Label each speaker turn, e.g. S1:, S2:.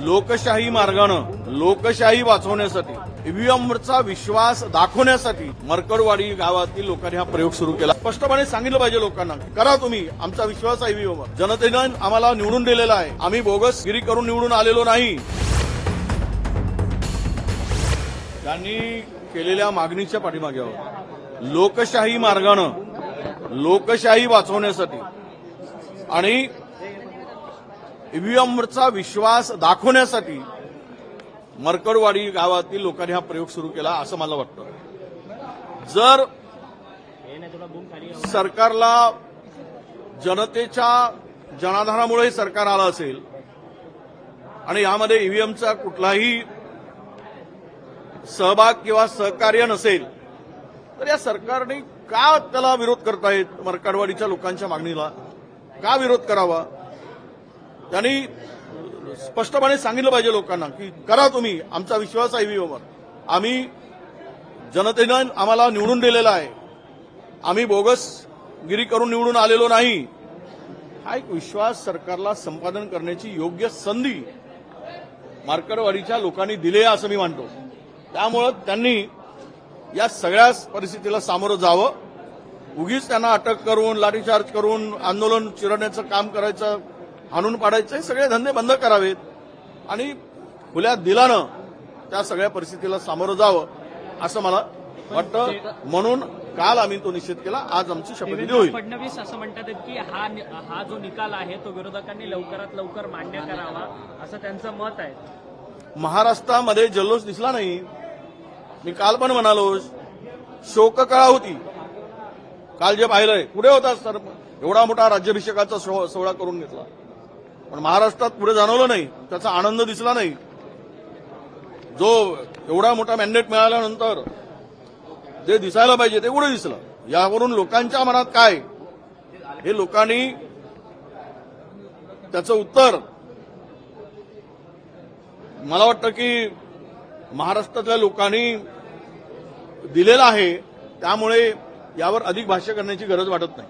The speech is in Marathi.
S1: लोकशाही मार्गानं लोकशाही वाचवण्यासाठी ईव्हीएमवरचा विश्वास दाखवण्यासाठी मरकडवाडी गावातील लोकांनी हा प्रयोग सुरू केला। स्पष्टपणे सांगितलं पाहिजे लोकांना, करा तुम्ही, आमचा विश्वास आहे ईव्हीएमवर, जनतेनं आम्हाला निवडून दिलेला आहे, आम्ही बोगसगिरी करून निवडून आलेलो नाही। त्यांनी केलेल्या मागणीच्या पाठीमागे आहोत। लोकशाही मार्गानं लोकशाही वाचवण्यासाठी आणि ईव्हीएमवरचा विश्वास दाखवण्यासाठी मरकडवाडी गावातील लोकांनी हा प्रयोग सुरू केला असं मला वाटतं। जर सरकारला जनतेच्या जनाधारामुळे सरकार आलं असेल आणि यामध्ये ईव्हीएमचा कुठलाही सहभाग किंवा सहकार्य नसेल तर या सरकारने का त्याला विरोध करतायत? मरकडवाडीच्या लोकांच्या मागणीला का विरोध करावा? त्यांनी स्पष्टपणे सांगितलं पाहिजे लोकांना की करा तुम्ही, आमचा विश्वास आहे ईव्हीएमवर, आम्ही जनतेनं आम्हाला निवडून दिलेला आहे, आम्ही बोगसगिरी करून निवडून आलेलो नाही। हा एक विश्वास सरकारला संपादन करण्याची योग्य संधी मरकडवाडीच्या लोकांनी दिली आहे असं मी मानतो। त्यामुळे त्यांनी या सगळ्या परिस्थितीला सामोरं जावं। उगीच त्यांना अटक करून लाठीचार्ज करून आंदोलन चिरडण्याचं काम करायचं, हाणून पाडायचं, हे सगळे धंदे बंद करावेत आणि खुल्या दिलानं त्या सगळ्या परिस्थितीला सामोरं जावं असं मला वाटतं। म्हणून काल आम्ही तो निषेध केला, आज आमची शपथविधी होईल।
S2: फडणवीस असं म्हणतात की हा जो निकाल आहे तो विरोधकांनी लवकरात लवकर मान्य करावा असं त्यांचं मत आहे।
S1: महाराष्ट्रामध्ये जल्लोष दिसला नाही, मी काल पण म्हणालो, शोककळा होती। काल जे पाहिलंय, पुढे होता सर, एवढा मोठा राज्याभिषेकाचा सोहळा करून घेतला, पण महाराष्ट्रात पुढे जाणवलं नाही, त्याचा आनंद दिसला नाही। जो एवढा मोठा मॅन्डेट मिळाल्यानंतर जे दिसायला पाहिजे ते पुढे दिसलं। यावरून लोकांच्या मनात काय, हे लोकांनी त्याचं उत्तर मला वाटतं की महाराष्ट्रातल्या लोकांनी दिलेलं आहे। त्यामुळे यावर अधिक भाष्य करण्याची गरज वाटत नाही।